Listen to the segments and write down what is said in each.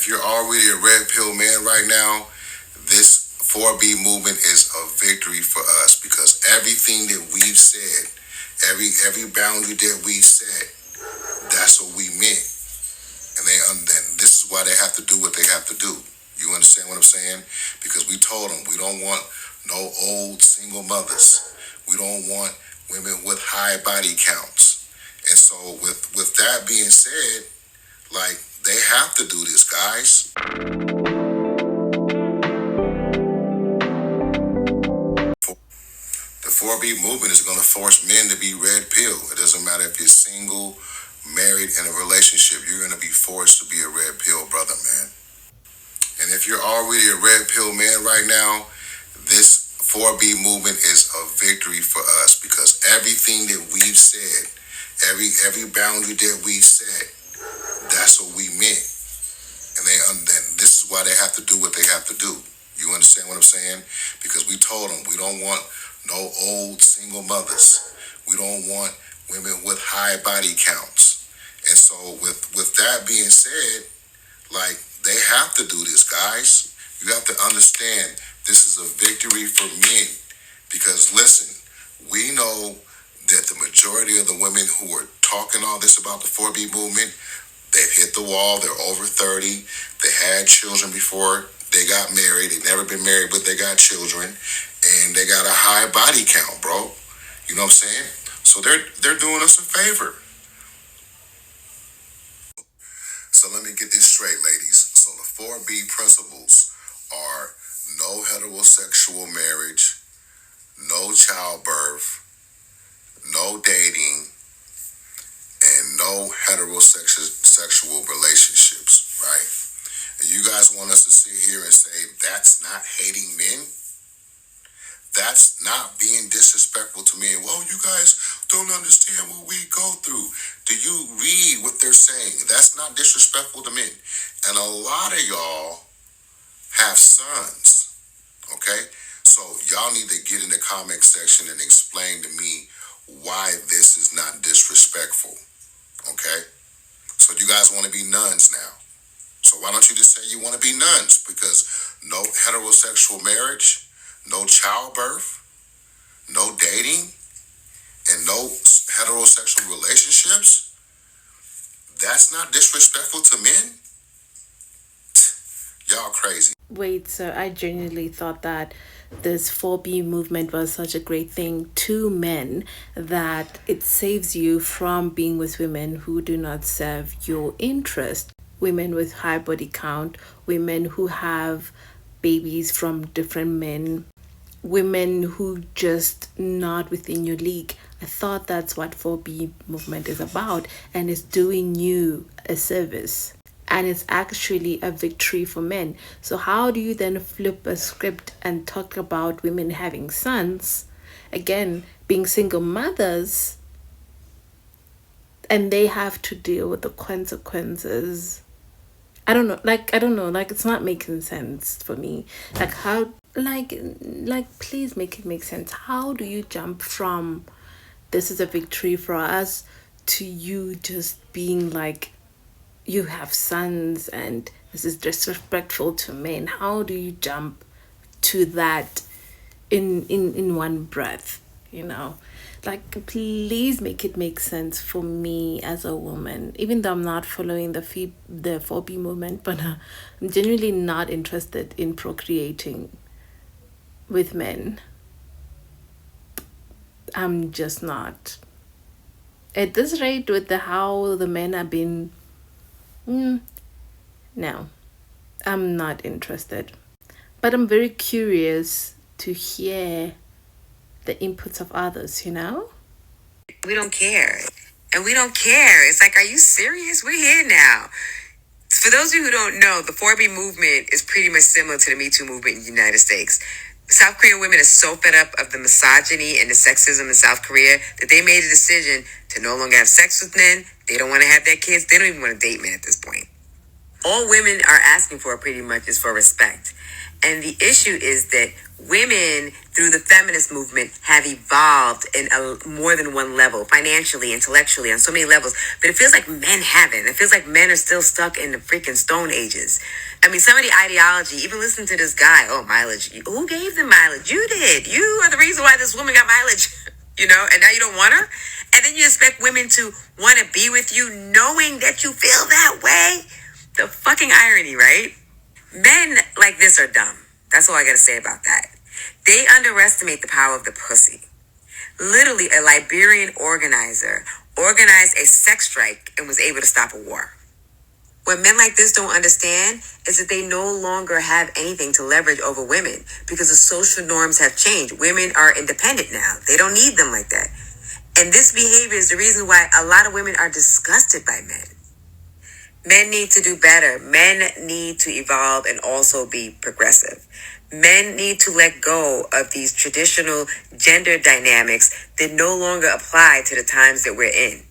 If you're already a red pill man right now, this 4B movement is a victory for us because everything that we've said, every boundary that we set, that's what we meant. And this is why they have to do what they have to do. You understand what I'm saying? Because we told them we don't want no old single mothers. We don't want women with high body counts. And so with that being said, like they have to do this, guys. The 4B movement is going to force men to be red pill. It doesn't matter if you're single, married, in a relationship. You're going to be forced to be a red pill brother, man. And if you're already a red pill man right now, this 4B movement is a victory for us because everything that we've said, every boundary that we set, that's what we meant. And this is why they have to do what they have to do. You understand what I'm saying? Because we told them we don't want no old single mothers. We don't want women with high body counts. And so with that being said, like they have to do this, guys. You have to understand this is a victory for men. Because listen, we know that the majority of the women who are talking all this about the 4B movement, they've hit the wall. They're over 30. They had children before they got married. They've never been married, but they got children. And they got a high body count, bro. You know what I'm saying? So they're doing us a favor. So let me get this straight, ladies. So the 4B principles are no heterosexual marriage, no childbirth, no dating, and no heterosexual relationships, right? And you guys want us to sit here and say that's not hating men? That's not being disrespectful to men. Well, you guys don't understand what we go through. Do you read what they're saying? That's not disrespectful to men. And a lot of y'all have sons, okay? So y'all need to get in the comment section and explain to me why this is not disrespectful, okay? So you guys want to be nuns now. So why don't you just say you want to be nuns? Because no heterosexual marriage, no childbirth, no dating, and no heterosexual relationships, that's not disrespectful to men? Y'all crazy. Wait, so I genuinely thought that this 4B movement was such a great thing to men that it saves you from being with women who do not serve your interest. Women with high body count, women who have babies from different men, women who just not within your league. I thought that's what 4B movement is about, and it's doing you a service, and it's actually a victory for men. So how do you then flip a script and talk about women having sons, again being single mothers, and they have to deal with the consequences? I don't know, like it's not making sense for me. Like how, like please make it make sense. How do you jump from this is a victory for us to you just being like you have sons and this is disrespectful to men? How do you jump to that in one breath, you know? Like please make it make sense for me as a woman, even though I'm not following the 4B movement, but I'm genuinely not interested in procreating with men. I'm just not. At this rate, with the how the men have been, no, I'm not interested. But I'm very curious to hear the inputs of others, you know? We don't care. And we don't care. It's like, are you serious? We're here now. For those of you who don't know, the 4B movement is pretty much similar to the Me Too movement in the United States. South Korean women are so fed up of the misogyny and the sexism in South Korea that they made a decision to no longer have sex with men. They don't want to have their kids. They don't even want to date men at this point. All women are asking for pretty much is for respect. And the issue is that women, through the feminist movement, have evolved in more than one level, financially, intellectually, on so many levels. But it feels like men haven't. It feels like men are still stuck in the freaking Stone Ages. I mean, some of the ideology, even listen to this guy, oh, mileage. Who gave them mileage? You did. You are the reason why this woman got mileage, and now you don't want her? And then you expect women to want to be with you knowing that you feel that way? The fucking irony, right? Men like this are dumb. That's all I gotta say about that. They underestimate the power of the pussy. Literally, a Liberian organizer organized a sex strike and was able to stop a war. What men like this don't understand is that they no longer have anything to leverage over women because the social norms have changed. Women are independent now. They don't need them like that. And this behavior is the reason why a lot of women are disgusted by men. Men need to do better. Men need to evolve and also be progressive. Men need to let go of these traditional gender dynamics that no longer apply to the times that we're in.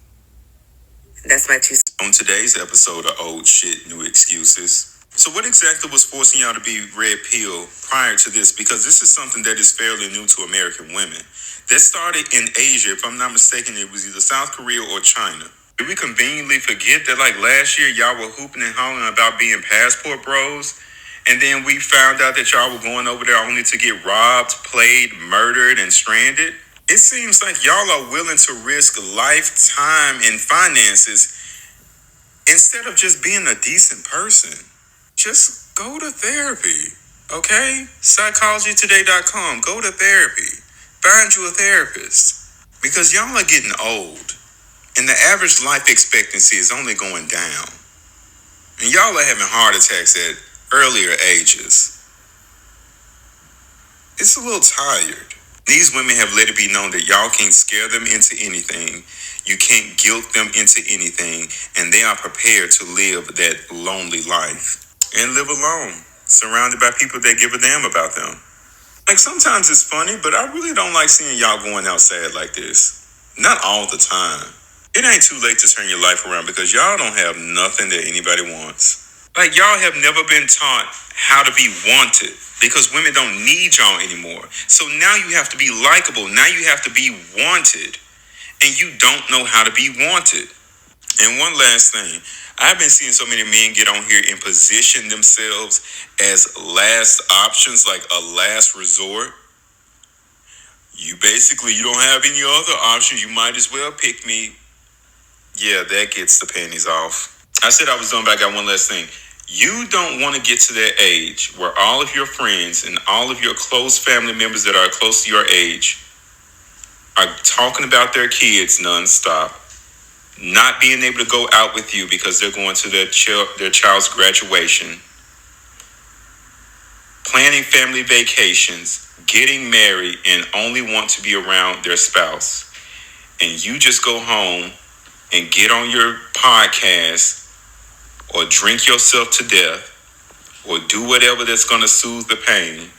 That's my 2 cents. On today's episode of Old Shit, New Excuses. So what exactly was forcing y'all to be red pill prior to this? Because this is something that is fairly new to American women. That started in Asia. If I'm not mistaken, it was either South Korea or China. Did we conveniently forget that like last year y'all were hooping and hollering about being passport bros? And then we found out that y'all were going over there only to get robbed, played, murdered, and stranded? It seems like y'all are willing to risk lifetime and finances instead of just being a decent person. Just go to therapy, okay? PsychologyToday.com. Go to therapy. Find you a therapist. Because y'all are getting old. And the average life expectancy is only going down. And y'all are having heart attacks at earlier ages. It's a little tired. These women have let it be known that y'all can't scare them into anything. You can't guilt them into anything. And they are prepared to live that lonely life. And live alone, surrounded by people that give a damn about them. Like sometimes it's funny, but I really don't like seeing y'all going outside like this. Not all the time. It ain't too late to turn your life around because y'all don't have nothing that anybody wants. Like y'all have never been taught how to be wanted because women don't need y'all anymore. So now you have to be likable. Now you have to be wanted. And you don't know how to be wanted. And one last thing. I've been seeing so many men get on here and position themselves as last options, like a last resort. You don't have any other options. You might as well pick me. Yeah, that gets the panties off. I said I was done, but I got one last thing. You don't want to get to that age where all of your friends and all of your close family members that are close to your age are talking about their kids nonstop, not being able to go out with you because they're going to their child's graduation, planning family vacations, getting married, and only want to be around their spouse. And you just go home and get on your podcast or drink yourself to death or do whatever that's going to soothe the pain.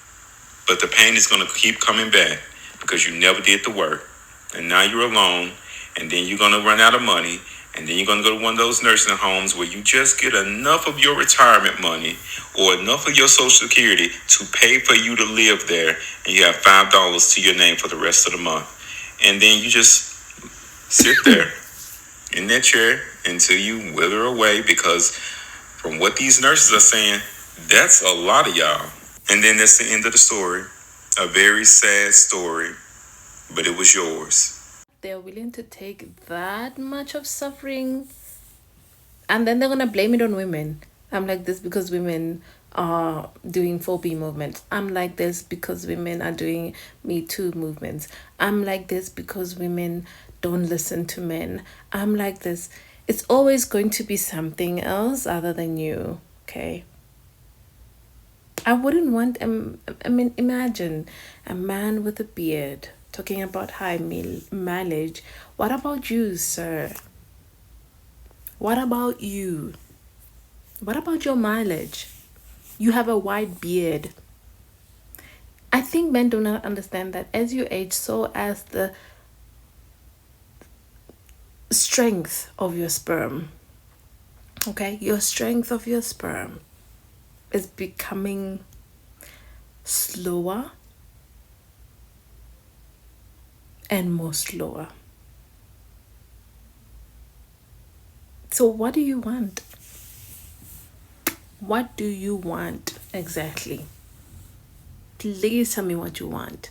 But the pain is going to keep coming back because you never did the work. And now you're alone, and then you're going to run out of money, and then you're going to go to one of those nursing homes where you just get enough of your retirement money or enough of your Social Security to pay for you to live there, and you have $5 to your name for the rest of the month. And then you just sit there in that chair until you wither away because from what these nurses are saying, that's a lot of y'all. And then that's the end of the story. A very sad story, but it was yours. They're willing to take that much of suffering and then they're gonna blame it on women. I'm like this because women are doing 4B movements. I'm like this because women are doing Me Too movements. I'm like this because women don't listen to men. I'm like this. It's always going to be something else other than you, okay? I wouldn't want, imagine a man with a beard talking about high mileage. What about you, sir? What about you? What about your mileage? You have a white beard. I think men do not understand that as you age, so as the strength of your sperm. Okay, your strength of your sperm is becoming slower and more slower. So, what do you want? What do you want exactly? Please tell me what you want.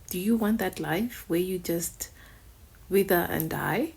Do you want that life where you just wither and die?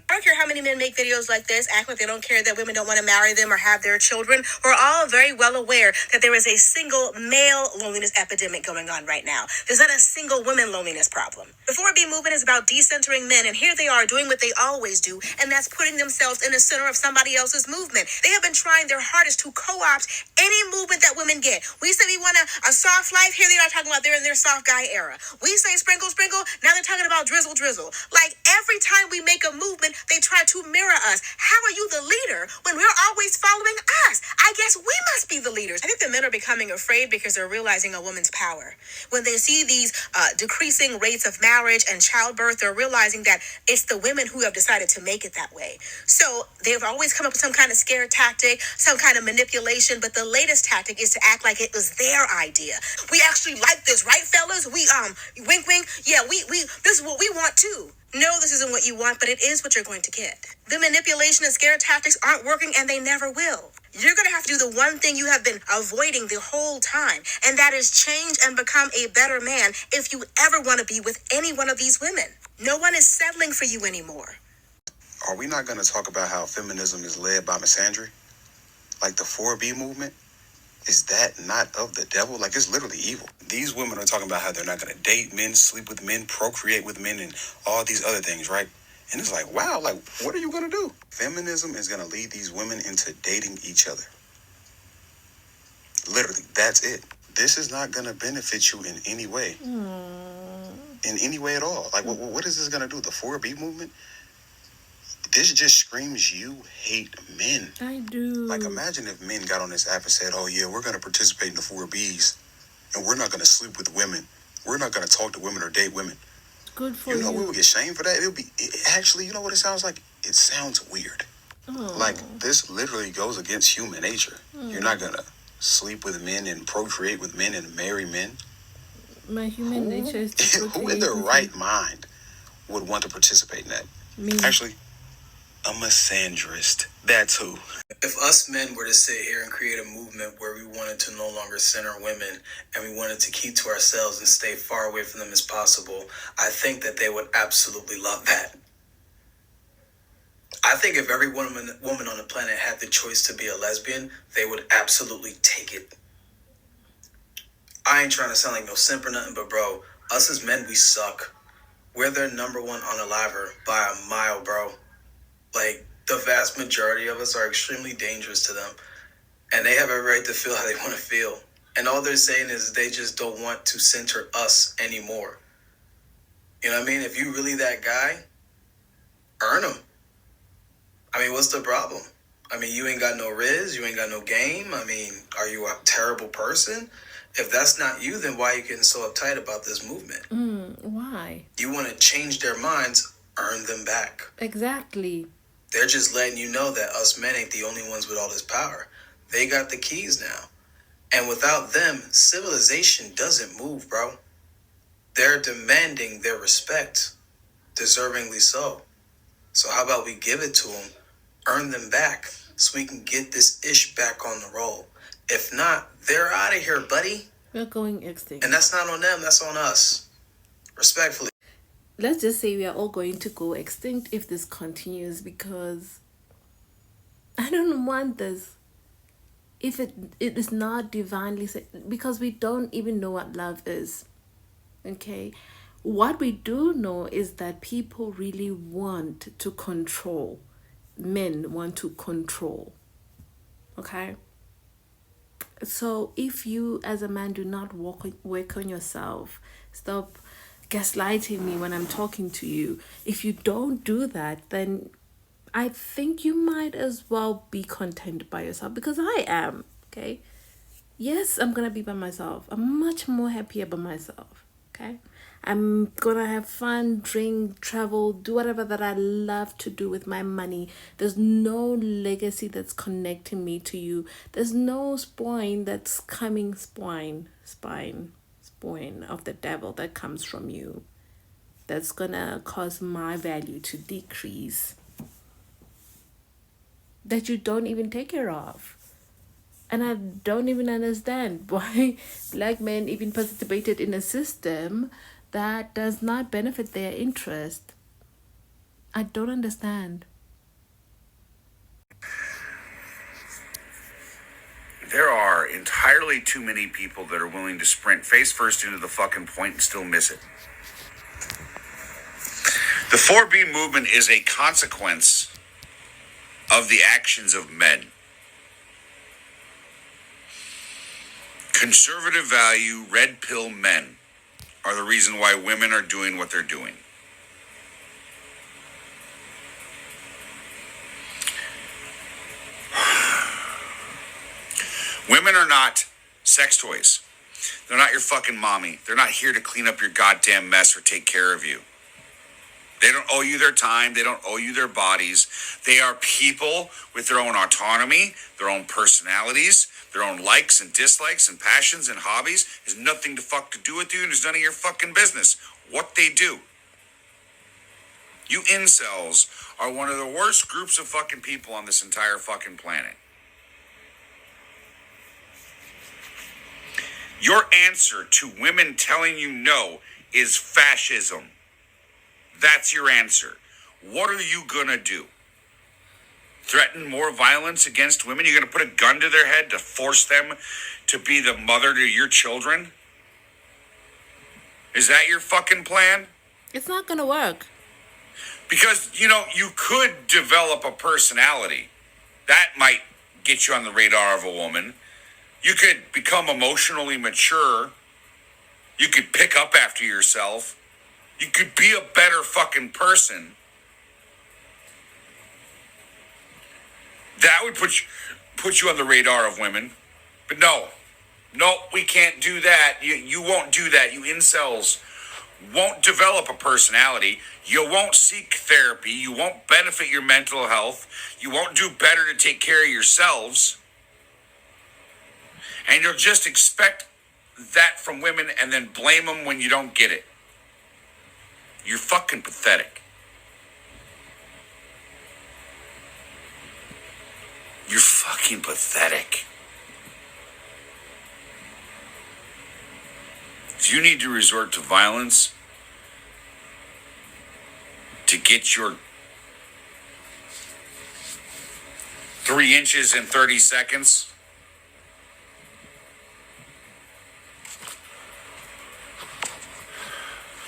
I don't care how many men make videos like this, act like they don't care that women don't want to marry them or have their children. We're all very well aware that there is a single male loneliness epidemic going on right now. There's not a single women loneliness problem. The 4B movement is about decentering men, and here they are doing what they always do, and that's putting themselves in the center of somebody else's movement. They have been trying their hardest to co-opt any movement that women get. We say we want a soft life. Here they are talking about they're in their soft guy era. We say sprinkle, sprinkle. Now they're talking about drizzle, drizzle. Like every time we make a movement, they try to mirror us. How are you the leader when we're always following us? I guess we must be the leaders. I think the men are becoming afraid because they're realizing a woman's power. When they see these decreasing rates of marriage and childbirth, they're realizing that it's the women who have decided to make it that way. So they've always come up with some kind of scare tactic, some kind of manipulation, but the latest tactic is to act like it was their idea. We actually like this, right, fellas? We wink wink. Yeah, we this is what we want too. No, this isn't what you want, but it is what you're going to get. The manipulation and scare tactics aren't working, and they never will. You're going to have to do the one thing you have been avoiding the whole time, and that is change and become a better man if you ever want to be with any one of these women. No one is settling for you anymore. Are we not going to talk about how feminism is led by misandry? Like the 4B movement? Is that not of the devil? Like, it's literally evil. These women are talking about how they're not going to date men, sleep with men, procreate with men, and all these other things, right? And it's like, wow, like, what are you going to do? Feminism is going to lead these women into dating each other. Literally, that's it. This is not going to benefit you in any way. In any way at all. Like, what is this going to do? The 4B movement? This just screams you hate men. I do. Like, imagine if men got on this app and said, oh, yeah, we're going to participate in the 4Bs, and we're not going to sleep with women. We're not going to talk to women or date women. Good for You know, we you. would get shamed for that. Actually, you know what it sounds like? It sounds weird. Oh. Like, this literally goes against human nature. You're not going to sleep with men and procreate with men and marry men. My human nature is to Who in their right mind would want to participate in that? Me. Actually, a misandrist. That's who. If us men were to sit here and create a movement where we wanted to no longer center women and we wanted to keep to ourselves and stay far away from them as possible, I think that they would absolutely love that. I think if every woman on the planet had the choice to be a lesbian, they would absolutely take it. I ain't trying to sound like no simp or nothing, but bro, us as men, we suck. We're their number one unaliver by a mile, bro. Like, the vast majority of us are extremely dangerous to them. And they have a right to feel how they want to feel. And all they're saying is they just don't want to center us anymore. You know what I mean? If you really that guy, earn them. I mean, what's the problem? I mean, you ain't got no riz, you ain't got no game. I mean, are you a terrible person? If that's not you, then why are you getting so uptight about this movement? Why? You want to change their minds, earn them back. Exactly. They're just letting you know that us men ain't the only ones with all this power. They got the keys now. And without them, civilization doesn't move, bro. They're demanding their respect, deservingly so. So how about we give it to them, earn them back, so we can get this ish back on the roll. If not, they're out of here, buddy. We're going extinct. And that's not on them, that's on us. Respectfully. Let's just say we are all going to go extinct if this continues, because I don't want this. If it is not divinely, because we don't even know what love is. Okay? What we do know is that people really want to control. Men want to control. Okay? So if you as a man do not work on yourself, stop gaslighting me when I'm talking to you. If you don't do that, then I think you might as well be content by yourself, because I am. Okay? Yes, I'm gonna be by myself. I'm much more happier by myself. Okay? I'm gonna have fun, drink, travel, do whatever that I love to do with my money. There's no legacy that's connecting me to you. There's no spine that's coming, spine of the devil that comes from you, that's gonna cause my value to decrease, that you don't even take care of. And I don't even understand why black men even participated in a system that does not benefit their interest. I don't understand. There are entirely too many people that are willing to sprint face first into the fucking point and still miss it. The 4B movement is a consequence of the actions of men. Conservative value, red pill men are the reason why women are doing what they're doing. Women are not sex toys. They're not your fucking mommy. They're not here to clean up your goddamn mess or take care of you. They don't owe you their time. They don't owe you their bodies. They are people with their own autonomy, their own personalities, their own likes and dislikes and passions and hobbies. Has nothing to fuck to do with you, and it's none of your fucking business what they do. You incels are one of the worst groups of fucking people on this entire fucking planet. Your answer to women telling you no is fascism. That's your answer. What are you gonna do? Threaten more violence against women? You're gonna put a gun to their head to force them to be the mother to your children? Is that your fucking plan? It's not gonna work. Because, you could develop a personality. That might get you on the radar of a woman. You could become emotionally mature. You could pick up after yourself. You could be a better fucking person. That would put you on the radar of women. But no, we can't do that. You won't do that. You incels won't develop a personality. You won't seek therapy. You won't benefit your mental health. You won't do better to take care of yourselves. And you'll just expect that from women and then blame them when you don't get it. You're fucking pathetic. You're fucking pathetic. If you need to resort to violence to get your 3 inches in 30 seconds,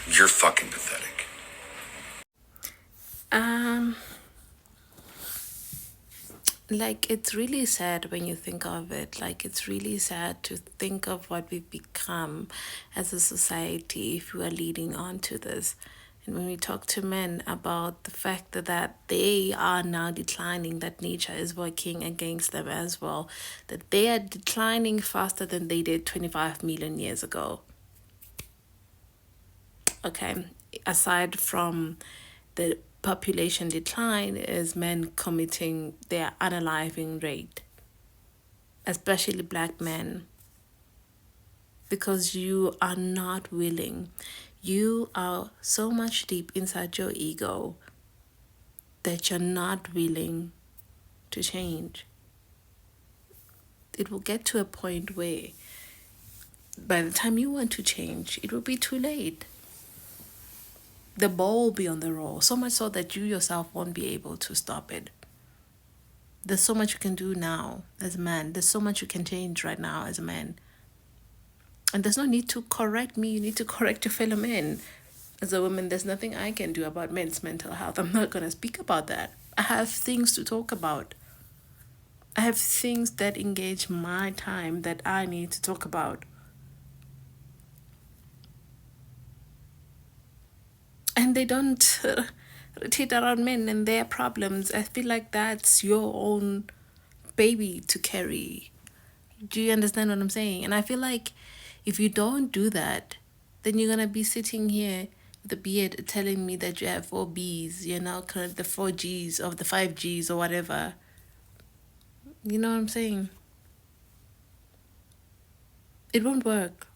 you're fucking pathetic. Like, it's really sad when you think of it. Like, it's really sad to think of what we've become as a society if we are leading on to this. And when we talk to men about the fact that they are now declining, that nature is working against them as well, that they are declining faster than they did 25 million years ago. Okay, aside from the population decline, is men committing their unaliving rate, especially black men, because you are not willing. You are so much deep inside your ego that you're not willing to change. It will get to a point where by the time you want to change, it will be too late. The ball will be on the roll, so much so that you yourself won't be able to stop it. There's so much you can do now as a man. There's so much you can change right now as a man. And there's no need to correct me. You need to correct your fellow men. As a woman, there's nothing I can do about men's mental health. I'm not going to speak about that. I have things to talk about. I have things that engage my time that I need to talk about. And they don't rotate around men and their problems. I feel like that's your own baby to carry. Do you understand what I'm saying? And I feel like if you don't do that, then you're gonna be sitting here with the beard telling me that you have 4 Bs, you know, kind of the 4 Gs of the 5 Gs or whatever. You know what I'm saying? It won't work.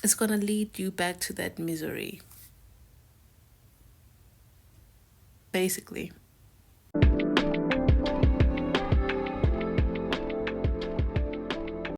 It's gonna lead you back to that misery. Basically.